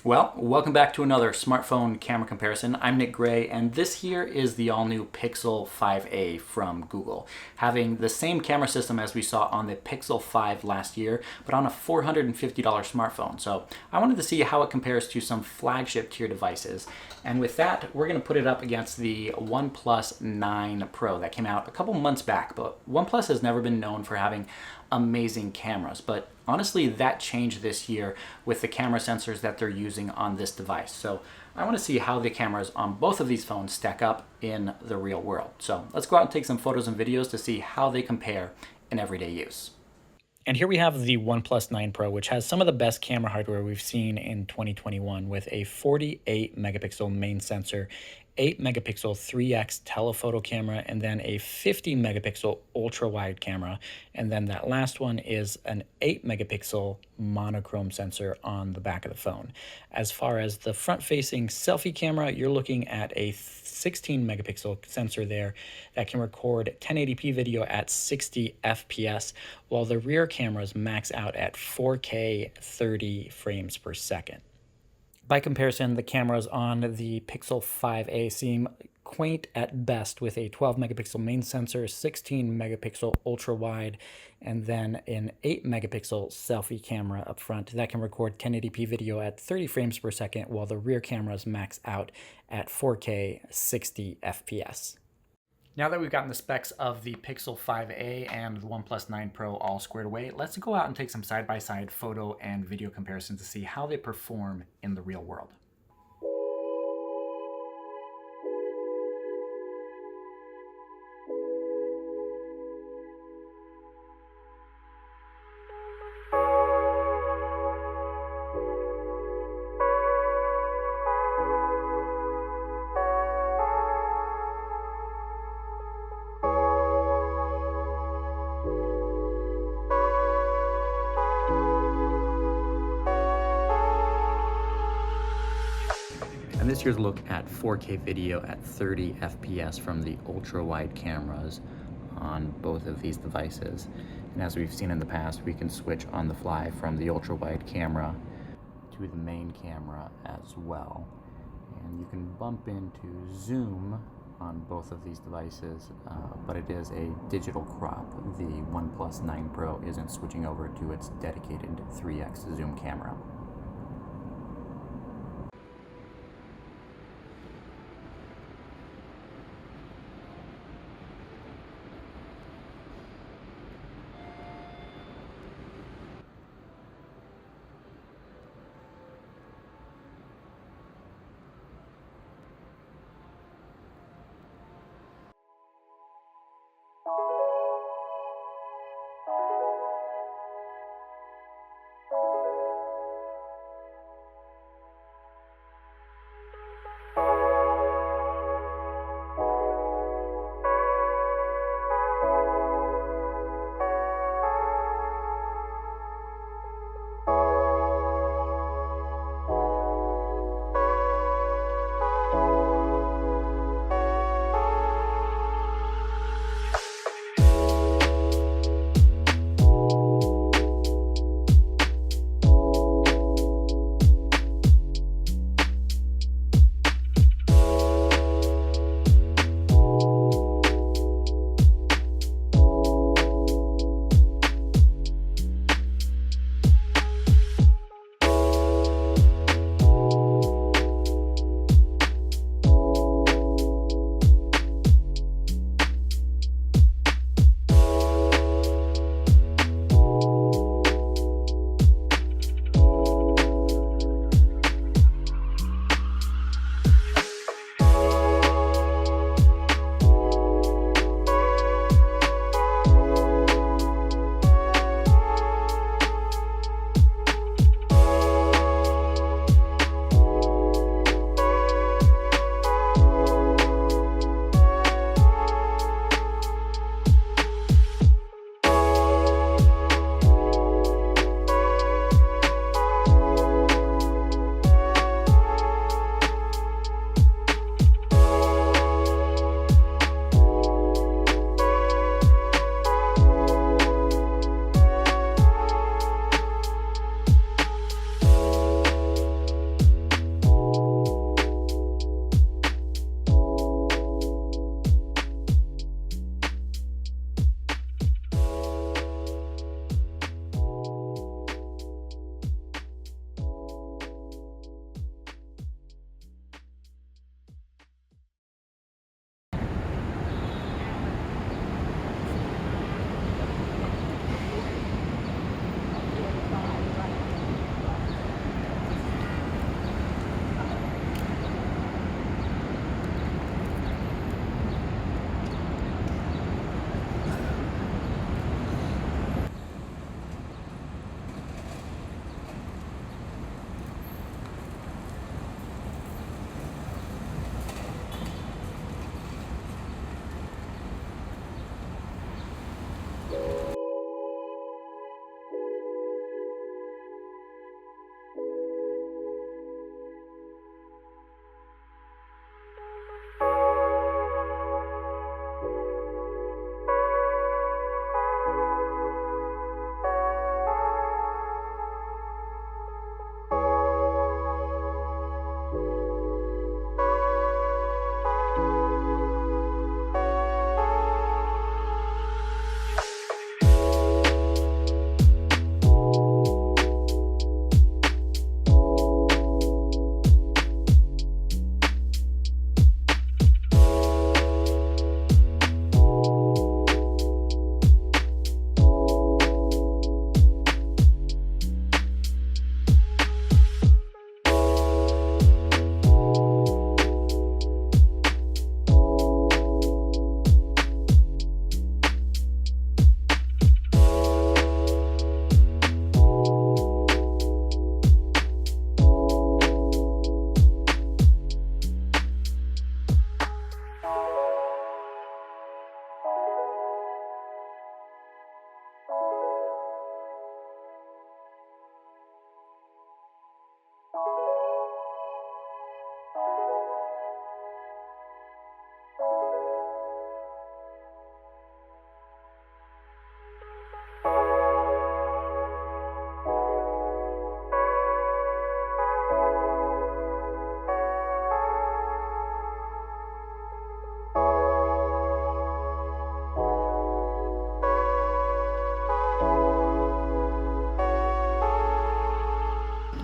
Well, welcome back to another smartphone camera comparison. I'm Nick Gray, and this here is the all-new Pixel 5a from Google, having the same camera system as we saw on the Pixel 5 last year, but on a $450 smartphone. So I wanted to see how it compares to some flagship tier devices. And with that, we're going to put it up against the OnePlus 9 Pro that came out a couple months back. But OnePlus has never been known for having amazing cameras, but honestly that changed this year with the camera sensors that they're using on this device. So I want to see how the cameras on both of these phones stack up in the real world. So let's go out and take some photos and videos to see how they compare in everyday use. And here we have the OnePlus 9 Pro, which has some of the best camera hardware we've seen in 2021 with a 48 megapixel main sensor, 8 megapixel 3x telephoto camera, and then a 50 megapixel ultra wide camera. And then that last one is an 8 megapixel monochrome sensor on the back of the phone. As far as the front facing selfie camera, you're looking at a 16 megapixel sensor there that can record 1080p video at 60 FPS, while the rear cameras max out at 4K 30 frames per second. By comparison, the cameras on the Pixel 5a seem quaint at best with a 12 megapixel main sensor, 16 megapixel ultra wide, and then an 8 megapixel selfie camera up front that can record 1080p video at 30 frames per second, while the rear cameras max out at 4K 60 FPS. Now that we've gotten the specs of the Pixel 5a and the OnePlus 9 Pro all squared away, let's go out and take some side-by-side photo and video comparisons to see how they perform in the real world. And this year's look at 4K video at 30 FPS from the ultra-wide cameras on both of these devices. And as we've seen in the past, we can switch on the fly from the ultra-wide camera to the main camera as well. And you can bump into zoom on both of these devices, but it is a digital crop. The OnePlus 9 Pro isn't switching over to its dedicated 3x zoom camera.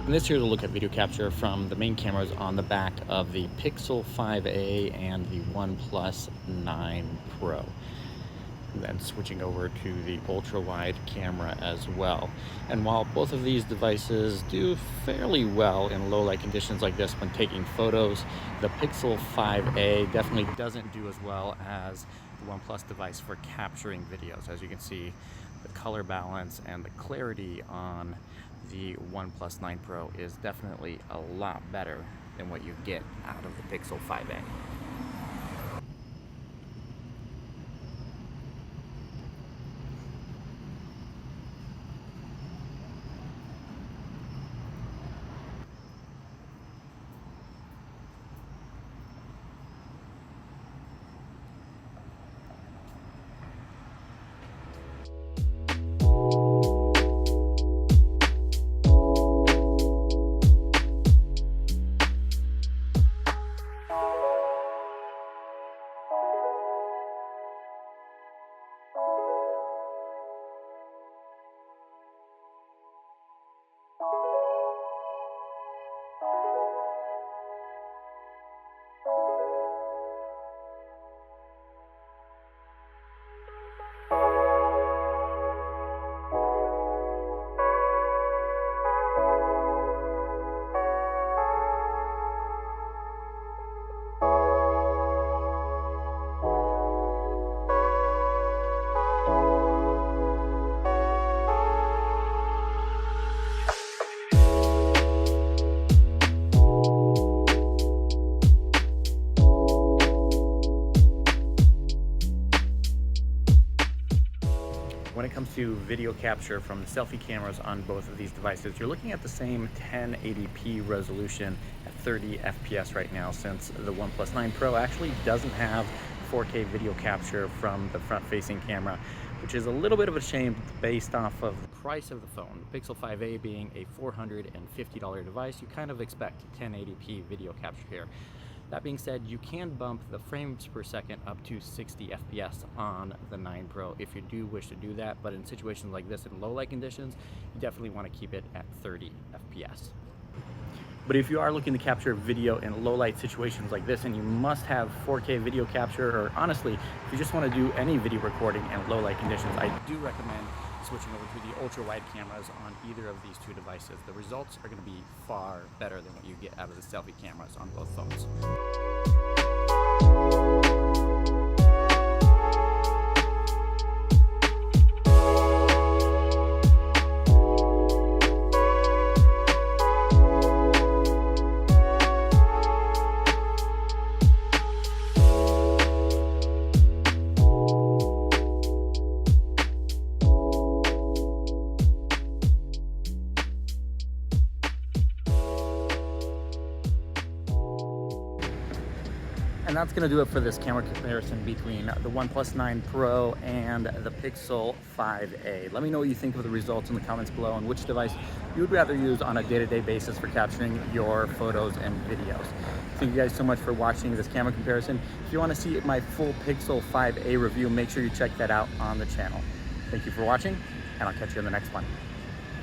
And this here is a look at video capture from the main cameras on the back of the Pixel 5a and the OnePlus 9 Pro. And then switching over to the ultra-wide camera as well. And while both of these devices do fairly well in low light conditions like this when taking photos, the Pixel 5a definitely doesn't do as well as the OnePlus device for capturing videos. As you can see, the color balance and the clarity on the OnePlus 9 Pro is definitely a lot better than what you get out of the Pixel 5a. When it comes to video capture from the selfie cameras on both of these devices, you're looking at the same 1080p resolution at 30 FPS right now, since the OnePlus 9 Pro actually doesn't have 4K video capture from the front-facing camera, which is a little bit of a shame based off of the price of the phone. The Pixel 5a being a $450 device, you kind of expect 1080p video capture here. That being said, you can bump the frames per second up to 60 FPS on the 9 Pro if you do wish to do that, but in situations like this in low light conditions, you definitely want to keep it at 30 FPS. But if you are looking to capture video in low light situations like this and you must have 4K video capture, or honestly, if you just want to do any video recording in low light conditions, I do recommend switching over to the ultra wide cameras on either of these two devices. The results are going to be far better than what you get out of the selfie cameras on both phones. And that's going to do it for this camera comparison between the OnePlus 9 Pro and the Pixel 5a. Let me know what you think of the results in the comments below and which device you would rather use on a day-to-day basis for capturing your photos and videos. Thank you guys so much for watching this camera comparison. If you want to see my full Pixel 5a review, make sure you check that out on the channel. Thank you for watching, and I'll catch you in the next one.